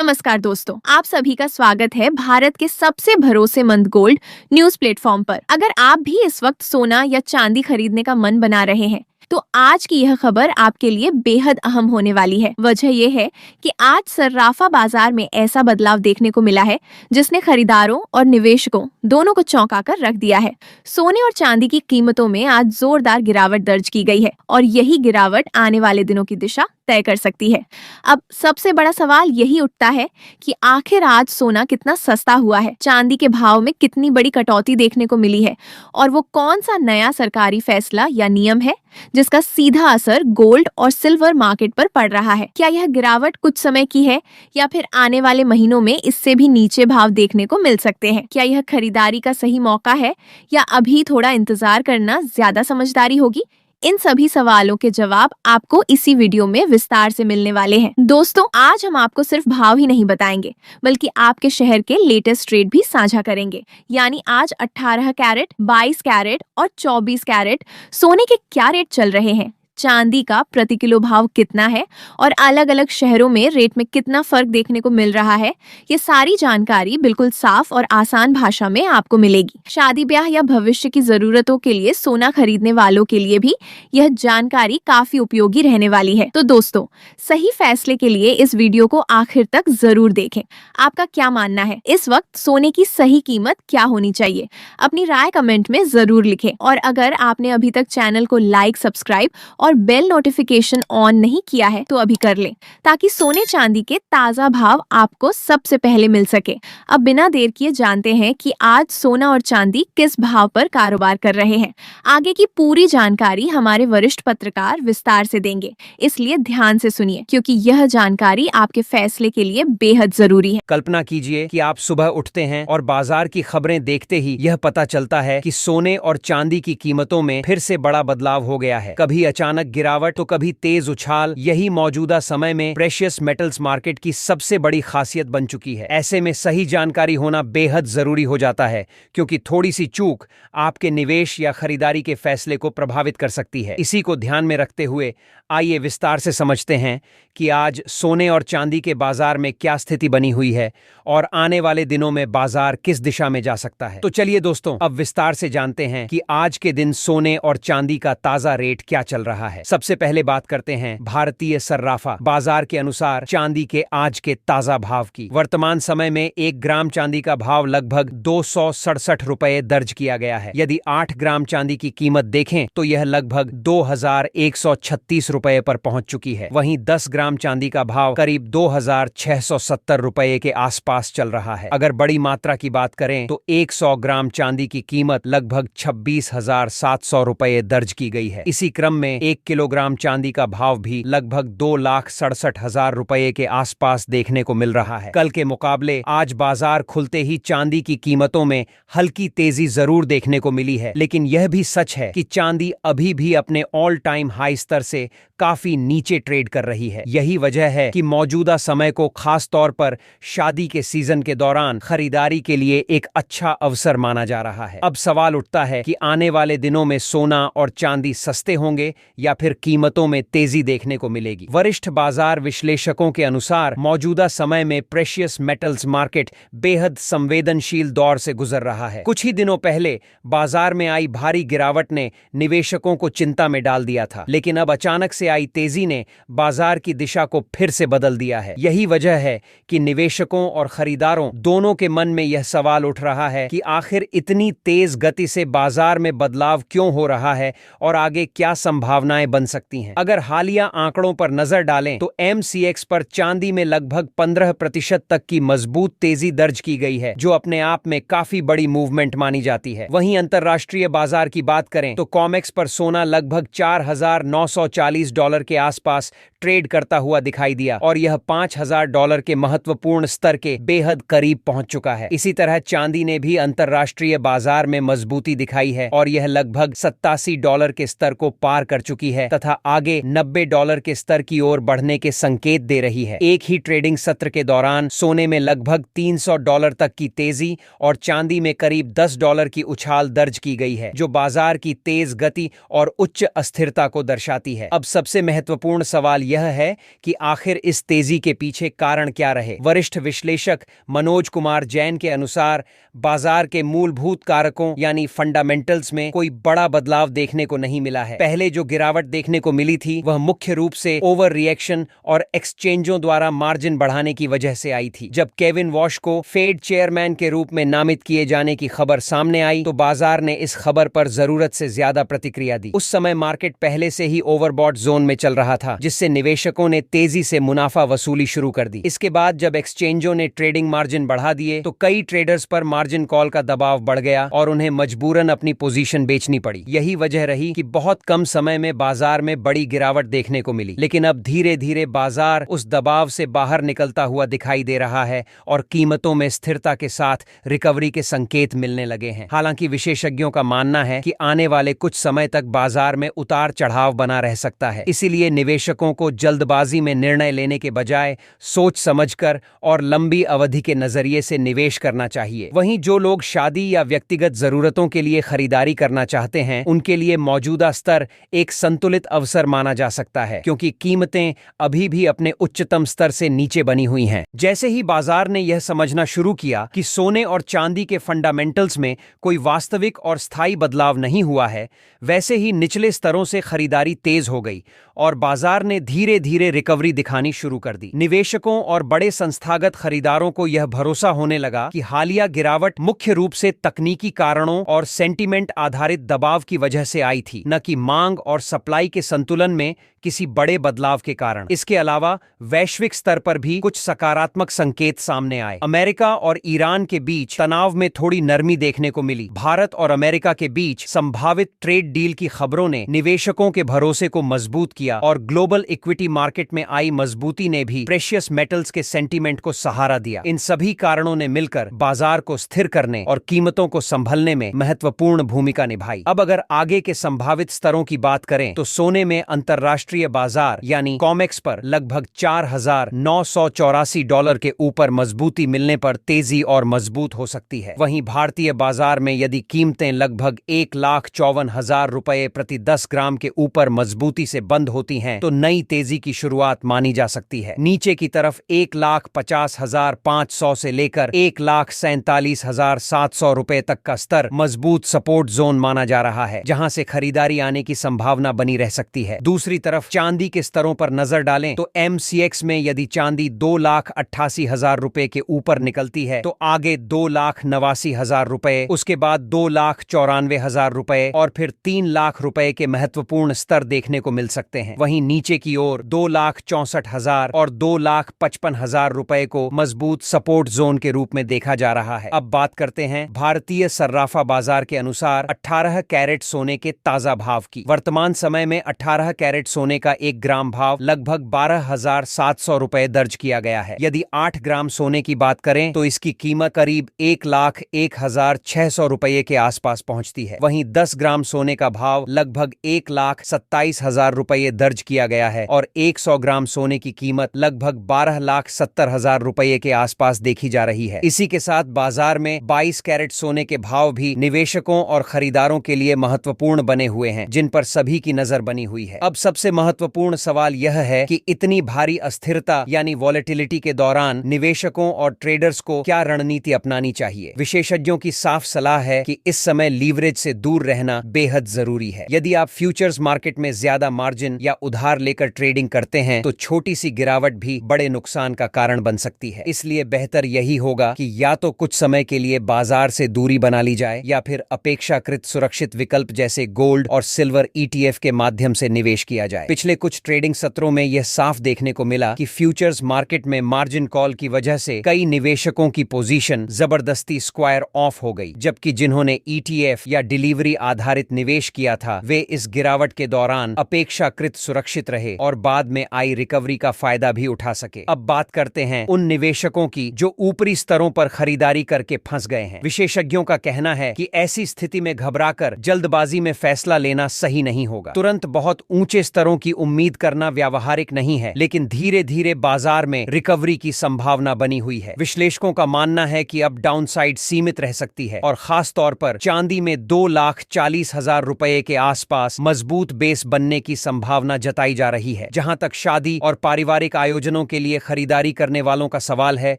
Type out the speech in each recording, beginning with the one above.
नमस्कार दोस्तों, आप सभी का स्वागत है भारत के सबसे भरोसेमंद गोल्ड न्यूज प्लेटफॉर्म पर। अगर आप भी इस वक्त सोना या चांदी खरीदने का मन बना रहे हैं तो आज की यह खबर आपके लिए बेहद अहम होने वाली है। वजह यह है कि आज सर्राफा बाजार में ऐसा बदलाव देखने को मिला है जिसने खरीदारों और निवेशकों दोनों को चौंका कर रख दिया है। सोने और चांदी की कीमतों में आज जोरदार गिरावट दर्ज की गई है और यही गिरावट आने वाले दिनों की दिशा तय कर सकती है। अब सबसे बड़ा सवाल यही उठता है कि आखिर आज सोना कितना सस्ता हुआ है, चांदी के भाव में कितनी बड़ी कटौती देखने को मिली है और वो कौन सा नया सरकारी फैसला या नियम है जिसका सीधा असर गोल्ड और सिल्वर मार्केट पर पड़ रहा है। क्या यह गिरावट कुछ समय की है या फिर आने वाले महीनों में इससे भी नीचे भाव देखने को मिल सकते हैं? क्या यह खरीदारी का सही मौका है या अभी थोड़ा इंतजार करना ज्यादा समझदारी होगी? इन सभी सवालों के जवाब आपको इसी वीडियो में विस्तार से मिलने वाले हैं। दोस्तों, आज हम आपको सिर्फ भाव ही नहीं बताएंगे बल्कि आपके शहर के लेटेस्ट रेट भी साझा करेंगे। यानी आज 18 कैरेट, 22 कैरेट और 24 कैरेट सोने के क्या रेट चल रहे हैं, चांदी का प्रति किलो भाव कितना है और अलग अलग शहरों में रेट में कितना फर्क देखने को मिल रहा है, ये सारी जानकारी बिल्कुल साफ और आसान भाषा में आपको मिलेगी। शादी ब्याह या भविष्य की जरूरतों के लिए सोना खरीदने वालों के लिए भी यह जानकारी काफी उपयोगी रहने वाली है। तो दोस्तों, सही फैसले के लिए इस वीडियो को आखिर तक जरूर देखें। आपका क्या मानना है, इस वक्त सोने की सही कीमत क्या होनी चाहिए? अपनी राय कमेंट में जरूर लिखें और अगर आपने अभी तक चैनल को लाइक, सब्सक्राइब और बेल नोटिफिकेशन ऑन नहीं किया है तो अभी कर लें ताकि सोने चांदी के ताजा भाव आपको सबसे पहले मिल सके। अब बिना देर किए जानते हैं कि आज सोना और चांदी किस भाव पर कारोबार कर रहे हैं। आगे की पूरी जानकारी हमारे वरिष्ठ पत्रकार विस्तार से देंगे, इसलिए ध्यान से सुनिए क्योंकि यह जानकारी आपके फैसले के लिए बेहद जरूरी है। कल्पना कीजिए कि आप सुबह उठते हैं और बाजार की खबरें देखते ही यह पता चलता है कि सोने और चांदी की कीमतों में फिर से बड़ा बदलाव हो गया है। कभी अचानक गिरावट तो कभी तेज उछाल। यही मौजूदा समय में प्रेशियस मेटल्स मार्केट की सबसे बड़ी खासियत बन चुकी है। ऐसे में सही जानकारी होना बेहद जरूरी हो जाता है क्योंकि थोड़ी सी चूक आपके निवेश या खरीदारी के फैसले को प्रभावित कर सकती है। इसी को ध्यान में रखते हुए आइए विस्तार से समझते हैं कि आज सोने और चांदी के बाजार में क्या स्थिति बनी हुई है और आने वाले दिनों में बाजार किस दिशा में जा सकता है। तो चलिए दोस्तों, अब विस्तार से जानते हैं कि आज के दिन सोने और चांदी का ताजा रेट क्या चल रहा है। सबसे पहले बात करते हैं भारतीय सर्राफा बाजार के अनुसार चांदी के आज के ताजा भाव की। वर्तमान समय में 1 ग्राम चांदी का भाव लगभग 267 रुपए दर्ज किया गया है। यदि 8 ग्राम चांदी की कीमत देखें तो यह लगभग 2136 रुपए पर पहुंच चुकी है। वहीं 10 ग्राम चांदी का भाव करीब 2670 रुपए के आसपास चल रहा है। अगर बड़ी मात्रा की बात करें तो 100 ग्राम चांदी की कीमत लगभग 26,700 रुपए दर्ज की गई है। इसी क्रम में 1 किलोग्राम चांदी का भाव भी लगभग 2,67,000 रुपए के आसपास देखने को मिल रहा है। कल के मुकाबले आज बाजार खुलते ही चांदी की कीमतों में हल्की तेजी जरूर देखने को मिली है, लेकिन यह भी सच है कि चांदी अभी भी अपने ऑल टाइम हाई स्तर से काफी नीचे ट्रेड कर रही है। यही वजह है कि मौजूदा समय को खास तौर पर शादी के सीजन के दौरान खरीदारी के लिए एक अच्छा अवसर माना जा रहा है। अब सवाल उठता है कि आने वाले दिनों में सोना और चांदी सस्ते होंगे या फिर कीमतों में तेजी देखने को मिलेगी। वरिष्ठ बाजार विश्लेषकों के अनुसार मौजूदा समय में प्रेशियस मेटल्स मार्केट बेहद संवेदनशील दौर से गुजर रहा है। कुछ ही दिनों पहले बाजार में आई भारी गिरावट ने निवेशकों को चिंता में डाल दिया था, लेकिन अब अचानक से आई तेजी ने बाजार की दिशा को फिर से बदल दिया है। यही वजह है कि निवेशकों और खरीदारों दोनों के मन में यह सवाल उठ रहा है कि आखिर इतनी तेज गति से बाजार में बदलाव क्यों हो रहा है और आगे क्या संभावनाएं बन सकती हैं। अगर हालिया आंकड़ों पर नजर डालें तो MCX पर चांदी में लगभग 15% तक की मजबूत तेजी दर्ज की गई है, जो अपने आप में काफी बड़ी मूवमेंट मानी जाती है। वहीं अंतरराष्ट्रीय बाजार की बात करें तो कॉमेक्स पर सोना लगभग $4,940 के आसपास ट्रेड करता हुआ दिखाई दिया और यह $5,000 के महत्वपूर्ण स्तर के बेहद करीब पहुंच चुका है। इसी तरह चांदी ने भी अंतरराष्ट्रीय बाजार में मजबूती दिखाई है और यह लगभग $87 के स्तर को पार कर चुकी है तथा आगे $90 के स्तर की ओर बढ़ने के संकेत दे रही है। एक ही ट्रेडिंग सत्र के दौरान सोने में लगभग $300 तक की तेजी और चांदी में करीब $10 की उछाल दर्ज की गई है, जो बाजार की तेज गति और उच्च अस्थिरता को दर्शाती है। अब सबसे महत्वपूर्ण सवाल यह है कि आखिर इस तेजी के पीछे कारण क्या रहे। वरिष्ठ विश्लेषक मनोज कुमार जैन के अनुसार बाजार के मूलभूत कारकों यानी फंडामेंटल्स में कोई बड़ा बदलाव देखने को नहीं मिला है। पहले जो गिरावट देखने को मिली थी वह मुख्य रूप से ओवर रिएक्शन और एक्सचेंजों द्वारा मार्जिन बढ़ाने की वजह से आई थी। जब केविन वॉश को फेड चेयरमैन के रूप में नामित किए जाने की खबर सामने आई तो बाजार ने इस खबर पर जरूरत से ज्यादा प्रतिक्रिया दी। उस समय मार्केट पहले से ही ओवरबॉट जोन में चल रहा था, जिससे निवेशकों ने तेजी से मुनाफा वसूली शुरू कर दी। इसके बाद जब एक्सचेंजों ने ट्रेडिंग मार्जिन बढ़ा दिए तो कई ट्रेडर्स पर मार्जिन कॉल का दबाव बढ़ गया और उन्हें मजबूरन अपनी पोजीशन बेचनी पड़ी। यही वजह रही कि बहुत कम समय में बाजार में बड़ी गिरावट देखने को मिली। लेकिन अब धीरे धीरे बाजार उस दबाव से बाहर निकलता हुआ दिखाई दे रहा है और कीमतों में स्थिरता के साथ रिकवरी के संकेत मिलने लगे हैं। हालांकि विशेषज्ञों का मानना है कि आने वाले कुछ समय तक बाजार में उतार चढ़ाव बना रह सकता है। इसीलिए निवेशकों को जल्दबाजी में निर्णय लेने के बजाय सोच समझकर और लंबी अवधि के नजरिए से निवेश करना चाहिए। वहीं जो लोग शादी या व्यक्तिगत जरूरतों के लिए खरीदारी करना चाहते हैं उनके लिए मौजूदा स्तर एक संतुलित अवसर माना जा सकता है, क्योंकि कीमतें अभी भी अपने उच्चतम स्तर से नीचे बनी हुई हैं। जैसे ही बाजार ने यह समझना शुरू किया कि सोने और चांदी के फंडामेंटल्स में कोई वास्तविक और स्थायी बदलाव नहीं हुआ है, वैसे ही निचले स्तरों से खरीदारी तेज हो गई और बाजार ने धीरे धीरे रिकवरी दिखानी शुरू कर दी। निवेशकों और बड़े संस्थागत खरीदारों को यह भरोसा होने लगा कि हालिया गिरावट मुख्य रूप से तकनीकी कारणों और सेंटीमेंट आधारित दबाव की वजह से आई थी, न कि मांग और सप्लाई के संतुलन में किसी बड़े बदलाव के कारण। इसके अलावा वैश्विक स्तर पर भी कुछ सकारात्मक संकेत सामने आए। अमेरिका और ईरान के बीच तनाव में थोड़ी नरमी देखने को मिली। भारत और अमेरिका के बीच संभावित ट्रेड डील की खबरों ने निवेशकों के भरोसे को मजबूत किया और ग्लोबल इक्विटी मार्केट में आई मजबूती ने भी प्रेशियस मेटल्स के सेंटीमेंट को सहारा दिया। इन सभी कारणों ने मिलकर बाजार को स्थिर करने और कीमतों को संभलने में महत्वपूर्ण भूमिका निभाई। अब अगर आगे के संभावित स्तरों की बात करें तो सोने में अंतर्राष्ट्रीय बाजार यानी कॉमेक्स पर लगभग $4,984 के ऊपर मजबूती मिलने पर तेजी और मजबूत हो सकती है। वहीं भारतीय बाजार में यदि कीमतें लगभग $1,54,000 प्रति 10 ग्राम के ऊपर मजबूती से बंद होती हैं तो नई तेजी की शुरुआत मानी जा सकती है। नीचे की तरफ 1,50,500 से लेकर 1,47,700 तक का स्तर मजबूत सपोर्ट जोन माना जा रहा है, जहां से खरीदारी आने की संभावना बनी रह सकती है। दूसरी तरफ चांदी के स्तरों पर नजर डालें तो MCX में यदि चांदी 2,88,000 के ऊपर निकलती है तो आगे 2,89,000, उसके बाद 2,94,000 और फिर 3 लाख रुपए के महत्वपूर्ण स्तर देखने को मिल सकते हैं। वहीं नीचे की ओर 2,64,000 और 2,55,000 को मजबूत सपोर्ट जोन के रूप में देखा जा रहा है। अब बात करते हैं भारतीय सर्राफा बाजार के अनुसार 18 कैरेट सोने के ताजा भाव की। वर्तमान समय में 18 कैरेट सोने का 1 ग्राम भाव लगभग 12,700 दर्ज किया गया है। यदि 8 ग्राम सोने की बात करें तो इसकी कीमत करीब 1,01,600 के आसपास पहुंचती है। वहीं 10 ग्राम सोने का भाव लगभग 1,27,000 दर्ज किया गया है और 100 ग्राम सोने की कीमत लगभग 12,70,000 के आसपास देखी जा रही है। इसी के साथ बाजार में 22 कैरेट सोने के भाव भी निवेशकों और खरीदारों के लिए महत्वपूर्ण बने हुए हैं, जिन पर सभी की नजर बनी हुई है। अब सबसे महत्वपूर्ण सवाल यह है कि इतनी भारी अस्थिरता यानी वॉलेटिलिटी के दौरान निवेशकों और ट्रेडर्स को क्या रणनीति अपनानी चाहिए। विशेषज्ञों की साफ सलाह है कि इस समय लीवरेज से दूर रहना बेहद जरूरी है। यदि आप फ्यूचर्स मार्केट में ज्यादा मार्जिन या उधार लेकर ट्रेडिंग करते हैं तो छोटी सी गिरावट भी बड़े नुकसान का कारण बन सकती है। इसलिए बेहतर यही होगा कि या तो कुछ समय के लिए बाजार से दूरी बना ली जाए या फिर अपेक्षाकृत सुरक्षित विकल्प जैसे गोल्ड और सिल्वर ETF के माध्यम से निवेश किया जाए। पिछले कुछ ट्रेडिंग सत्रों में यह साफ देखने को मिला कि फ्यूचर्स मार्केट में मार्जिन कॉल की वजह से कई निवेशकों की पोजीशन जबरदस्ती स्क्वायर ऑफ हो गई, जबकि जिन्होंने ETF या डिलीवरी आधारित निवेश किया था वे इस गिरावट के दौरान अपेक्षाकृत सुरक्षित रहे और बाद में आई रिकवरी का फायदा भी उठा सके। अब बात करते हैं उन निवेशकों की जो ऊपरी स्तरों पर खरीदारी करके फंस गए हैं। विशेषज्ञों का कहना है कि ऐसी स्थिति में घबराकर जल्दबाजी में फैसला लेना सही नहीं होगा। तुरंत बहुत ऊंचे स्तरों की उम्मीद करना व्यावहारिक नहीं है, लेकिन धीरे धीरे बाजार में रिकवरी की संभावना बनी हुई है। विश्लेषकों का मानना है कि अब डाउनसाइड सीमित रह सकती है और खास तौर पर चांदी में 2,40,000 के आसपास मजबूत बेस बनने की संभावना जताई जा रही है। है। जहां तक शादी और पारिवारिक आयोजनों के लिए खरीदारी करने वालों का सवाल है,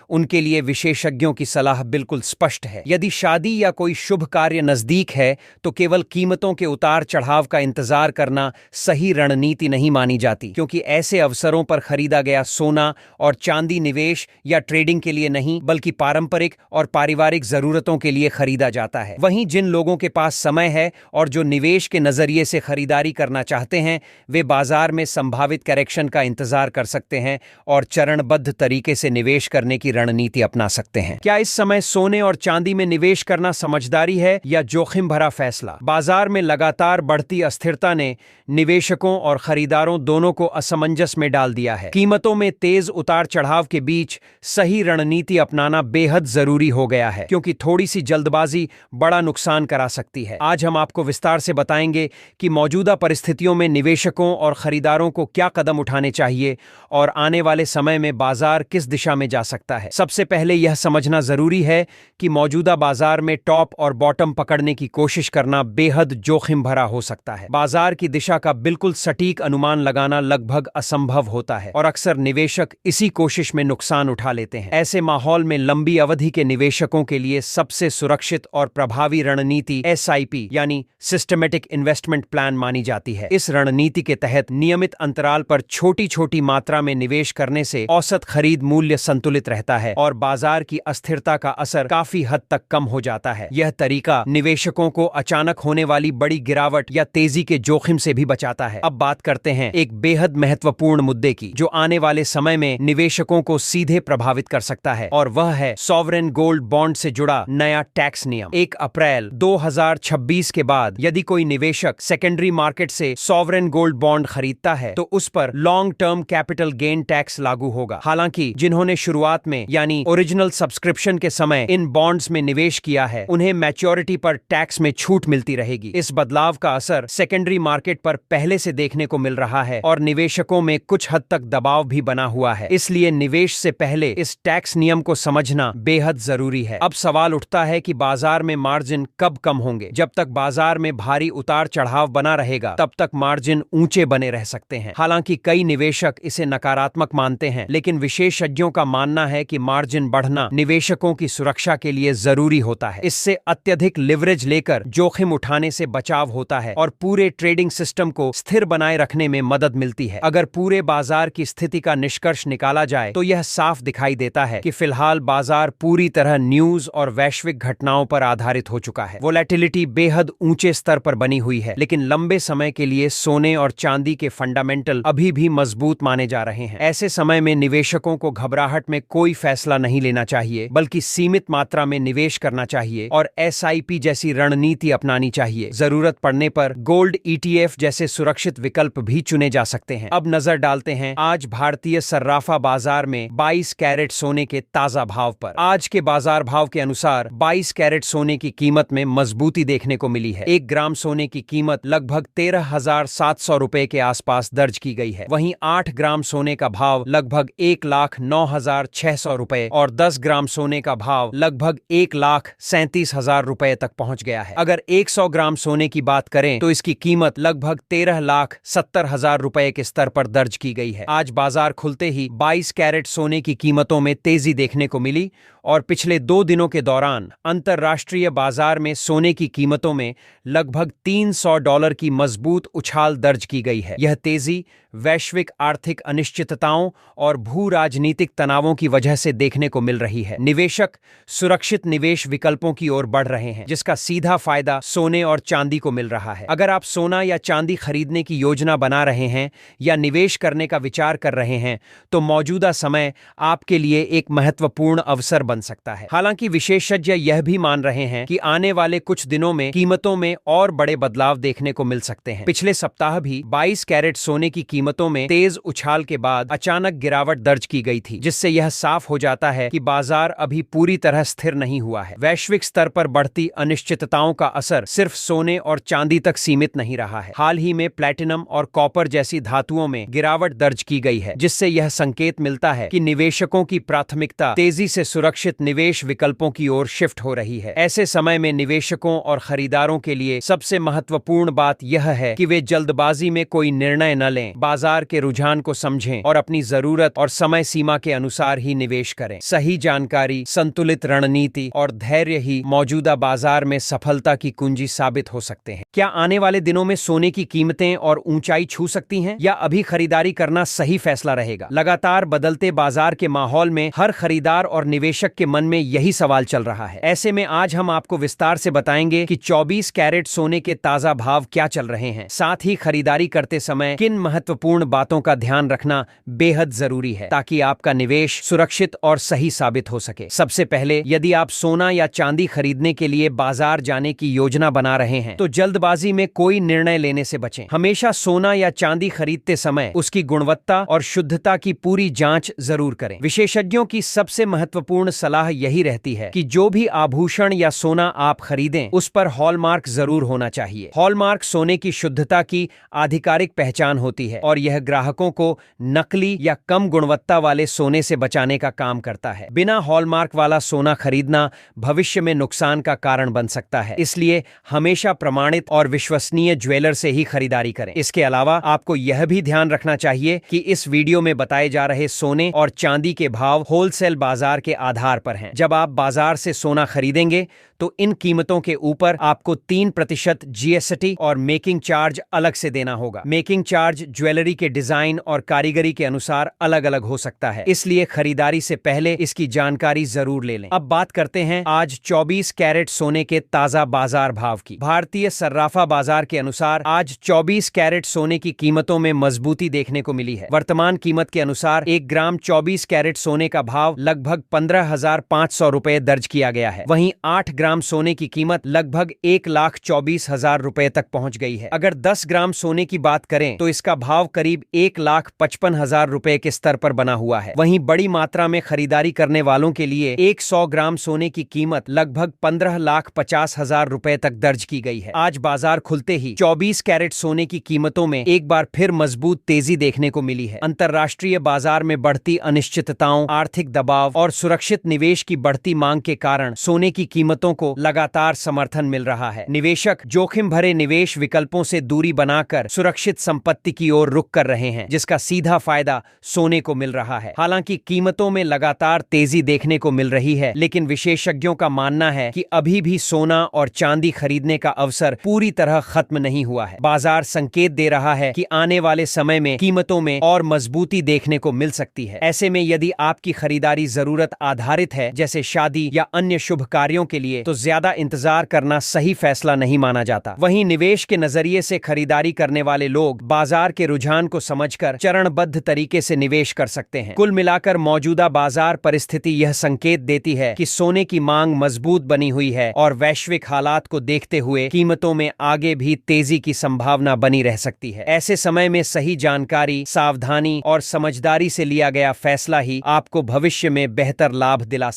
उनके लिए विशेषज्ञों की सलाह बिल्कुल स्पष्ट है। यदि शादी या कोई शुभ कार्य नजदीक है तो केवल कीमतों के उतार चढ़ाव का इंतजार करना सही रणनीति नहीं मानी जाती, क्योंकि ऐसे अवसरों पर खरीदा गया सोना और चांदी निवेश या ट्रेडिंग के लिए नहीं बल्कि पारंपरिक और पारिवारिक जरूरतों के लिए खरीदा जाता है। वहीं जिन लोगों के पास समय है और जो निवेश के नजरिए से खरीदारी करना चाहते हैं, वे बाजार में संभावित करेक्शन का इंतजार कर सकते हैं और चरणबद्ध तरीके से निवेश करने की रणनीति अपना सकते हैं। क्या इस समय सोने और चांदी में निवेश करना समझदारी है या जोखिम भरा फैसला? बाजार में लगातार बढ़ती अस्थिरता ने निवेशकों और खरीदारों दोनों को असमंजस में डाल दिया है। कीमतों में तेज उतार चढ़ाव के बीच सही रणनीति अपनाना बेहद जरूरी हो गया है, क्योंकि थोड़ी सी जल्दबाजी बड़ा नुकसान करा सकती है। आज हम आपको विस्तार से बताएंगे कि मौजूदा परिस्थितियों में निवेशकों और खरीदारों को क्या कदम उठाने चाहिए और आने वाले समय में बाजार किस दिशा में जा सकता है। सबसे पहले यह समझना जरूरी है कि मौजूदा बाजार में टॉप और बॉटम पकड़ने की कोशिश करना बेहद जोखिम भरा हो सकता है। बाजार की दिशा का बिल्कुल सटीक अनुमान लगाना लगभग असंभव होता है और अक्सर निवेशक इसी कोशिश में नुकसान उठा लेते हैं। ऐसे माहौल में लंबी अवधि के निवेशकों के लिए सबसे सुरक्षित और प्रभावी रणनीति SIP यानी सिस्टमेटिक इन्वेस्टमेंट प्लान मानी जाती है। इस रणनीति के तहत नियमित अंतराल पर छोटी छोटी मात्रा में निवेश करने से औसत खरीद मूल्य संतुलित रहता है और बाजार की अस्थिरता का असर काफी हद तक कम हो जाता है। यह तरीका निवेशकों को अचानक होने वाली बड़ी गिरावट या तेजी के जोखिम से भी बचाता है। अब बात करते हैं एक बेहद महत्वपूर्ण मुद्दे की, जो आने वाले समय में निवेशकों को सीधे प्रभावित कर सकता है, और वह है सॉवरेन गोल्ड बॉन्ड से जुड़ा नया टैक्स नियम। 1 अप्रैल 2026 के बाद यदि कोई निवेशक सेकेंडरी मार्केट से सॉवरेन गोल्ड बॉन्ड खरीदता है तो उस पर long term capital gain tax लागू होगा। हालांकि जिन्होंने शुरुआत में यानी ओरिजिनल सब्सक्रिप्शन के समय इन बॉन्ड्स में निवेश किया है, उन्हें मैच्योरिटी पर टैक्स में छूट मिलती रहेगी। इस बदलाव का असर सेकेंडरी मार्केट पर पहले से देखने को मिल रहा है और निवेशकों में कुछ हद तक दबाव भी बना हुआ है। इसलिए निवेश से पहले इस टैक्स नियम को समझना बेहद जरूरी है। अब सवाल उठता है कि बाजार में मार्जिन कब कम होंगे? जब तक बाजार में भारी उतार चढ़ाव बना रहेगा, तब तक मार्जिन ऊंचे बने रह सकते हैं। हालांकि कई निवेशक इसे नकारात्मक मानते हैं, लेकिन विशेषज्ञों का मानना है कि मार्जिन बढ़ना निवेशकों की सुरक्षा के लिए जरूरी होता है। इससे अत्यधिक लिवरेज लेकर जोखिम उठाने से बचाव होता है और पूरे ट्रेडिंग सिस्टम को स्थिर बनाए रखने में मदद मिलती है। अगर पूरे बाजार की स्थिति का निष्कर्ष निकाला जाए तो यह साफ दिखाई देता है कि फिलहाल बाजार पूरी तरह न्यूज और वैश्विक घटनाओं पर आधारित हो चुका है। वोलेटिलिटी बेहद ऊंचे स्तर पर बनी हुई है, लेकिन लंबे समय के लिए सोने और चांदी के फंडामेंटल अभी भी मजबूत माने जा रहे हैं। ऐसे समय में निवेशकों को घबराहट में कोई फैसला नहीं लेना चाहिए, बल्कि सीमित मात्रा में निवेश करना चाहिए और SIP जैसी रणनीति अपनानी चाहिए। जरूरत पड़ने पर गोल्ड ETF जैसे सुरक्षित विकल्प भी चुने जा सकते हैं। अब नजर डालते हैं आज भारतीय सर्राफा बाजार में 22 कैरेट सोने के ताजा भाव पर। आज के बाजार भाव के अनुसार 22 कैरेट सोने की कीमत में मजबूती देखने को मिली है। 1 ग्राम सोने की कीमत लगभग 13,700 रुपए के आसपास दर्ज की गई है। वहीं 8 ग्राम सोने का भाव लगभग 1,09,600 रुपए और 10 ग्राम सोने का भाव लगभग 1,37,000 रुपए तक पहुंच गया है। अगर 100 ग्राम सोने की बात करें तो इसकी कीमत लगभग 13,70,000 रुपए के स्तर पर दर्ज की गई है। आज बाजार खुलते ही 22 कैरेट सोने की कीमतों में तेजी देखने को मिली और पिछले 2 दिनों के दौरान अंतर्राष्ट्रीय बाजार में सोने की कीमतों में लगभग $300 की मजबूत उछाल दर्ज की गई है। यह तेजी वैश्विक आर्थिक अनिश्चितताओं और भू राजनीतिक तनावों की वजह से देखने को मिल रही है। निवेशक सुरक्षित निवेश विकल्पों की ओर बढ़ रहे हैं, जिसका सीधा फायदा सोने और चांदी को मिल रहा है। अगर आप सोना या चांदी खरीदने की योजना बना रहे हैं या निवेश करने का विचार कर रहे हैं, तो मौजूदा समय आपके लिए एक महत्वपूर्ण अवसर बन सकता है। हालांकि विशेषज्ञ यह भी मान रहे हैं कि आने वाले कुछ दिनों में कीमतों में और बड़े बदलाव देखने को मिल सकते हैं। पिछले सप्ताह भी 22 कैरेट सोने की कीमतों में तेज उछाल के बाद अचानक गिरावट दर्ज की गई थी, जिससे यह साफ हो जाता है कि बाजार अभी पूरी तरह स्थिर नहीं हुआ है। वैश्विक स्तर पर बढ़ती अनिश्चितताओं का असर सिर्फ सोने और चांदी तक सीमित नहीं रहा है। हाल ही में प्लैटिनम और कॉपर जैसी धातुओं में गिरावट दर्ज की गई है, जिससे यह संकेत मिलता है कि निवेशकों की प्राथमिकता तेजी से सुरक्षित निवेश विकल्पों की ओर शिफ्ट हो रही है। ऐसे समय में निवेशकों और खरीदारों के लिए सबसे महत्वपूर्ण बात यह है कि वे जल्दबाजी में कोई निर्णय न लें, बाजार के रुझान को समझें और अपनी जरूरत और समय सीमा के अनुसार ही निवेश करें। सही जानकारी, संतुलित रणनीति और धैर्य ही मौजूदा बाजार में सफलता की कुंजी साबित हो सकते हैं। क्या आने वाले दिनों में सोने की कीमतें और ऊंचाई छू सकती हैं, या अभी खरीदारी करना सही फैसला रहेगा? लगातार बदलते बाजार के माहौल में हर खरीदार और निवेशक के मन में यही सवाल चल रहा है। ऐसे में आज हम आपको विस्तार से बताएंगे कि 24 कैरेट सोने के ताजा भाव क्या चल रहे हैं, साथ ही खरीदारी करते समय किन महत्वपूर्ण बातों का ध्यान रखना बेहद जरूरी है ताकि आपका निवेश सुरक्षित और सही साबित हो सके। सबसे पहले, यदि आप सोना या चांदी खरीदने के लिए बाजार जाने की योजना बना रहे हैं तो जल्दबाजी में कोई निर्णय लेने से बचें। हमेशा सोना या चांदी खरीदते समय उसकी गुणवत्ता और शुद्धता की पूरी जांच जरूर करें। विशेषज्ञों की सबसे महत्वपूर्ण सलाह यही रहती है कि जो भी आभूषण या सोना आप खरीदें उस पर हॉलमार्क जरूर होना चाहिए। हॉलमार्क सोने की शुद्धता की आधिकारिक पहचान होती है और यह ग्राहकों को नकली या कम गुणवत्ता वाले सोने से बचाने का काम करता है। बिना हॉलमार्क वाला सोना खरीदना भविष्य में नुकसान का कारण बन सकता है, इसलिए हमेशा प्रमाणित और विश्वसनीय ज्वेलर से ही खरीदारी करें। इसके अलावा आपको यह भी ध्यान रखना चाहिए कि इस वीडियो में बताए जा रहे सोने और चांदी के भाव होलसेल बाजार के आधार पर हैं। जब आप बाजार से सोना खरीदेंगे तो इन कीमतों के ऊपर आपको 3% जीएसटी और मेकिंग चार्ज अलग से देना होगा। मेकिंग चार्ज ज्वेलरी के डिजाइन और कारीगरी के अनुसार अलग अलग हो सकता है, इसलिए खरीदारी से पहले इसकी जानकारी जरूर ले लें। अब बात करते हैं आज 24 कैरेट सोने के ताजा बाजार भाव की। भारतीय सर्राफा बाजार के अनुसार आज 24 कैरेट सोने की कीमतों में मजबूती देखने को मिली है। वर्तमान कीमत के अनुसार 1 ग्राम 24 कैरेट सोने का भाव लगभग 15,500 रुपए दर्ज किया गया है। वहीं 8 ग्राम सोने की कीमत लगभग 1,24,000 रुपए तक पहुंच गई है। अगर 10 ग्राम सोने की बात करें तो इसका भाव करीब 1,55,000 रुपए के स्तर पर बना हुआ है। वहीं बड़ी मात्रा में खरीदारी करने वालों के लिए 100 ग्राम सोने की कीमत लगभग 15,50,000 रुपए तक दर्ज की गई है। आज बाजार खुलते ही 24 कैरेट सोने की कीमतों में एक बार फिर मजबूत तेजी देखने को मिली है। अंतर्राष्ट्रीय बाजार में बढ़ती अनिश्चितताओं, आर्थिक दबाव और सुरक्षित निवेश की बढ़ती मांग के कारण सोने की कीमतों को लगातार समर्थन मिल रहा है। निवेशक जोखिम भरे निवेश विकल्पों से दूरी बनाकर सुरक्षित संपत्ति की ओर रुख कर रहे हैं, जिसका सीधा फायदा सोने को मिल रहा है। हालांकि कीमतों में लगातार तेजी देखने को मिल रही है, लेकिन विशेषज्ञों का मानना है कि अभी भी सोना और चांदी खरीदने का अवसर पूरी तरह खत्म नहीं हुआ है। बाजार संकेत दे रहा है कि आने वाले समय में कीमतों में और मजबूती देखने को मिल सकती है। ऐसे में यदि आपकी खरीदारी जरूरत आधारित है, जैसे शादी या अन्य शुभ कार्यों के लिए, तो ज्यादा इंतजार करना सही फैसला नहीं माना जाता। वहीं निवेश के नजरिए से खरीदारी करने वाले लोग बाजार के रुझान को समझकर चरणबद्ध तरीके से निवेश कर सकते हैं। कुल मिलाकर मौजूदा बाजार परिस्थिति यह संकेत देती है कि सोने की मांग मजबूत बनी हुई है और वैश्विक हालात को देखते हुए कीमतों में आगे भी तेजी की संभावना बनी रह सकती है। ऐसे समय में सही जानकारी, सावधानी और समझदारी से लिया गया फैसला ही आपको भविष्य में बेहतर लाभ दिला सकता है।